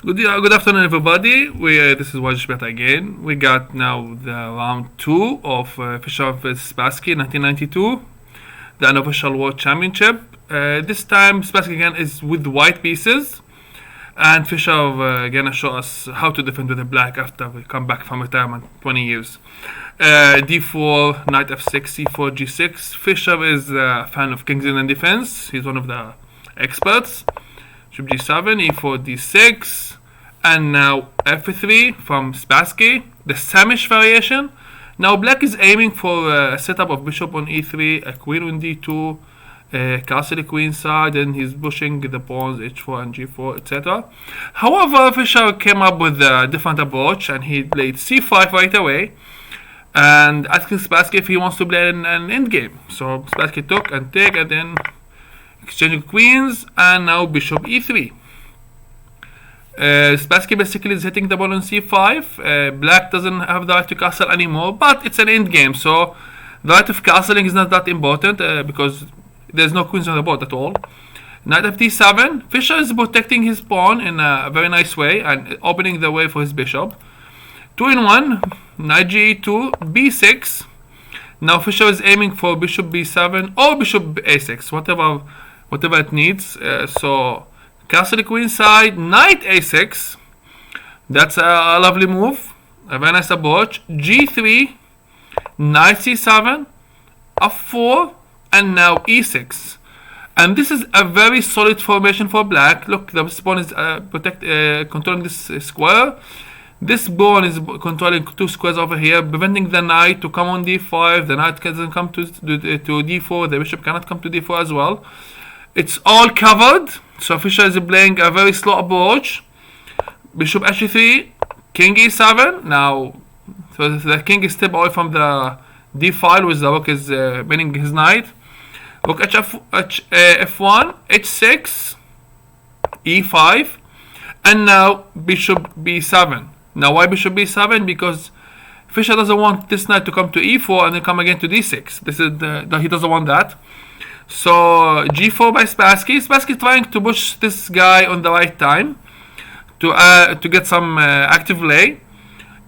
Good afternoon, everybody. This is Wajid Beta again. We got now the round 2 of Fischer vs Spassky 1992, the unofficial World Championship. This time, Spassky again is with white pieces, and Fischer gonna show us how to defend with the black after we come back from retirement 20 years. D4, Knight F6, C4, G6. Fischer is a fan of King's Indian defense. He's one of the experts. Bishop G7, E4, D6, and now F3 from Spassky, the Samish variation. Now black is aiming for a setup of bishop on E3, a queen on D2, castle queenside, and he's pushing the pawns H4 and G4, etc. However, Fischer came up with a different approach, and he played C5 right away, and asking Spassky if he wants to play an endgame. So Spassky took and take, and then exchanging queens, and now bishop e3. Spassky basically is hitting the ball on c5. Black doesn't have the right to castle anymore, but it's an endgame, so the right of castling is not that important because there's no queens on the board at all. Knight f d7. Fischer is protecting his pawn in a very nice way and opening the way for his bishop. 2 in 1. Knight g2, b6. Now Fischer is aiming for bishop b7 or bishop a6, whatever it needs. So castle queenside, knight a6. That's a lovely move, a very nice approach. G3, knight c7, f4, and now e6. And this is a very solid formation for black. Look, the pawn is controlling this square. This pawn is controlling 2 squares over here, preventing the knight to come on d5. The knight doesn't come to d4. The bishop cannot come to d4 as well. It's all covered. So Fischer is playing a very slow approach. Bishop h3, king e7. Now, so the king is step away from the d file, which the rook is winning his knight. Rook f1, h6, e5, and now bishop b7. Now, why bishop b7? Because Fischer doesn't want this knight to come to e4 and then come again to d6. This is he doesn't want that. So g4 by Spassky. Spassky trying to push this guy on the right time to get some active lay.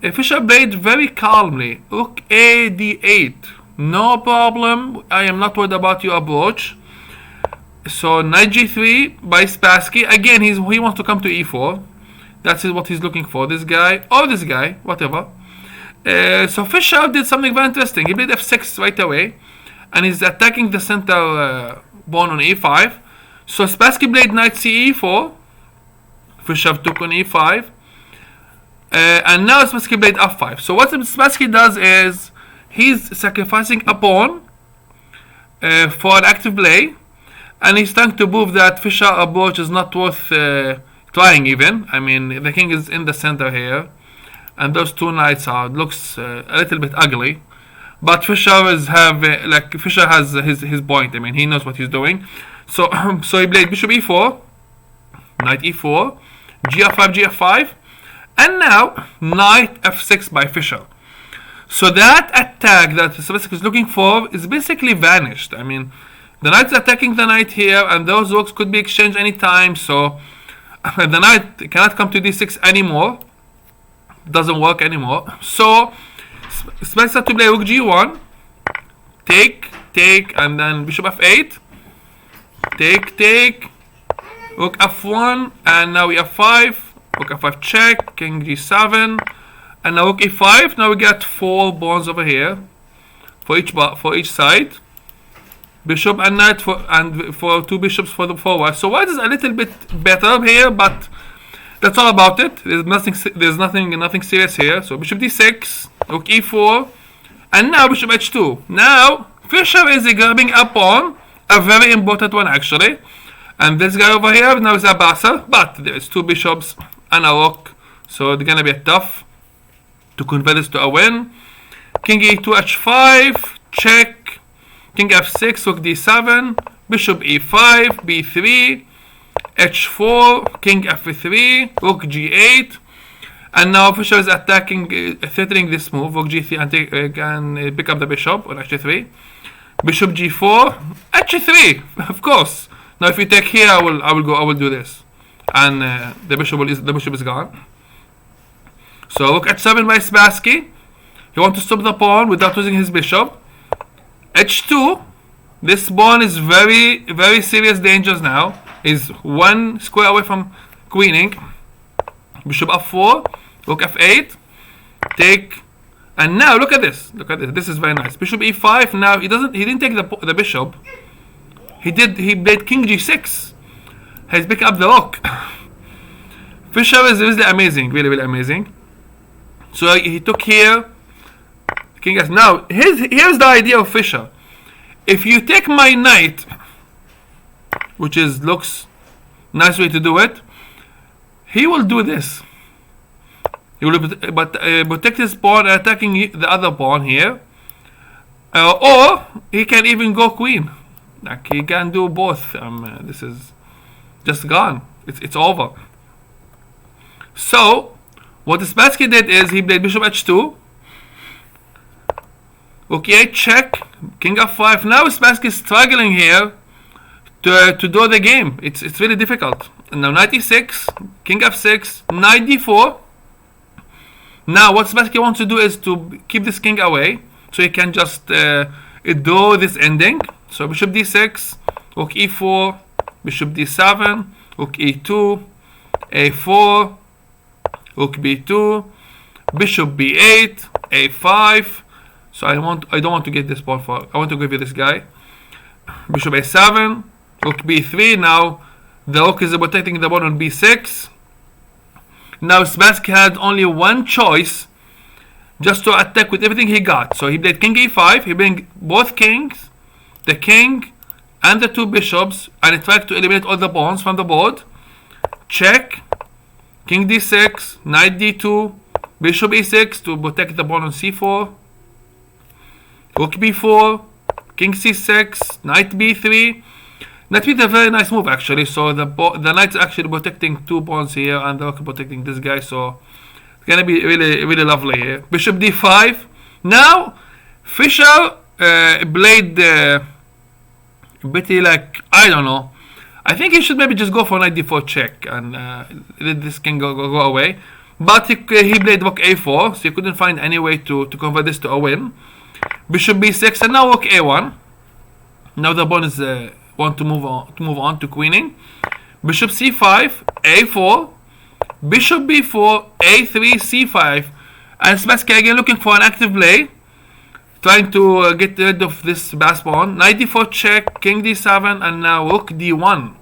Fischer played very calmly. Rook a d8. No problem. I am not worried about your approach. So knight g3 by Spassky. Again, he wants to come to e4. That's what he's looking for. This guy or this guy, whatever. So Fischer did something very interesting. He played f6 right away, and he's attacking the center pawn on e5. So Spassky played knight ce4. Fischer took on e5. And now Spassky played f5. So what Spassky does is he's sacrificing a pawn for an active play, and he's trying to prove that Fischer approach is not worth trying even. I mean, the king is in the center here, and those 2 knights looks a little bit ugly. But Fischer Fischer has his point. I mean, he knows what he's doing. So so he played bishop e4, knight e4, gf5, gf5, and now knight f6 by Fischer. So that attack that Spassky is looking for is basically vanished. I mean, the knight's attacking the knight here, and those rooks could be exchanged anytime. So the knight cannot come to d6 anymore. Doesn't work anymore. So Spassky to play rook g1, take, and then bishop f8, take, rook f1, and now we f5, rook f5 check, king g7, and now rook e5. Now we got 4 pawns over here for each side, bishop and knight for 2 bishops for the forward. So white is a little bit better here, but that's all about it. There's nothing serious here. So bishop d6, rook e4, and now bishop h2. Now Fischer is grabbing a pawn, a very important one actually. And this guy over here now is a passer, but there's 2 bishops and a rook, so it's gonna be tough to convert this to a win. King e2, h5, check. King f6, rook d7, bishop e5, b3, h4, king f3, rook g8, and now Fischer is attacking, threatening this move, rook g3, and can pick up the bishop on h3, bishop g4, h3, of course. Now if you take here, I will do this. and the bishop is gone. So rook h7 by Spassky. He wants to stop the pawn without losing his bishop. h2. This pawn is very, very serious dangers now. Is one square away from queening. Bishop f4. Rook f8. Take. And now look at this. Look at this. This is very nice. Bishop e5. Now he didn't take the bishop. He played king g6. He's picking up the rook. Fischer is really amazing. Really, really amazing. So he took here. King s. Now here's the idea of Fischer. If you take my knight, which looks nice way to do it, he will do this. He will protect his pawn attacking the other pawn here, or he can even go queen. Like he can do both. This is just gone. It's over. So what Spassky did is he played bishop h2. Okay, check. King f5. Now Spassky is struggling here to do the game. It's really difficult. And now knight e6, king f6, knight d4. Now what Spassky wants to do is to keep this king away, so he can just do this ending. So bishop d6, rook e4, bishop d7, rook e2, a4, rook b2, bishop b8, a5. So I don't want to get this pawn for. I want to give you this guy. Bishop a7, rook b3. Now the rook is protecting the pawn on b6. Now Spassky had only one choice, just to attack with everything he got. So he played king e5. He played both kings, the king and the two bishops, and he tried to eliminate all the pawns from the board. Check. King d6, knight d2, bishop e6 to protect the pawn on c4. Rook b4, king c6, knight b3. Knight b3 is a very nice move actually. So the knight's actually protecting two pawns here, and the rook protecting this guy. So it's gonna be really, really lovely here. Bishop d5. Now Fischer played pretty, like, I don't know. I think he should maybe just go for knight d4 check and let this king go away. But he played rook a4, so he couldn't find any way to convert this to a win. Bishop b6, and now rook a1. Now the pawn is want to move on to queening. Bishop c5, a4, bishop b4, a3, c5, and Spassky again looking for an active play, trying to get rid of this bass pawn. Knight d4 check, king d7, and now rook d1.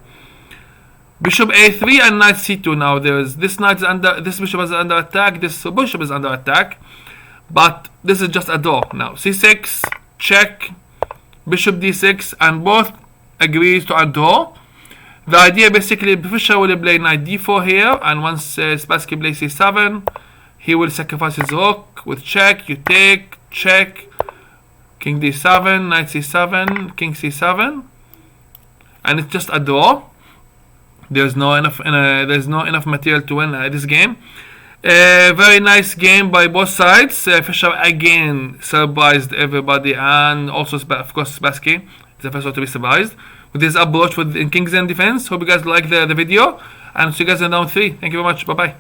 Bishop a3 and knight c2. Now this bishop is under attack. This bishop is under attack, but this is just a draw. Now c6 check, bishop d6, and both agrees to a draw. The idea basically, Fischer will play knight d4 here, and once Spassky plays c7, he will sacrifice his rook with check. You take, check, king d7, knight c7, king c7, and it's just a draw. There's no enough material to win this game. Very nice game by both sides. Fischer again surprised everybody, and also of course Spassky is the first one to be surprised with his approach in King's End defense. Hope you guys like the video, and see you guys in round 3. Thank you very much. Bye bye.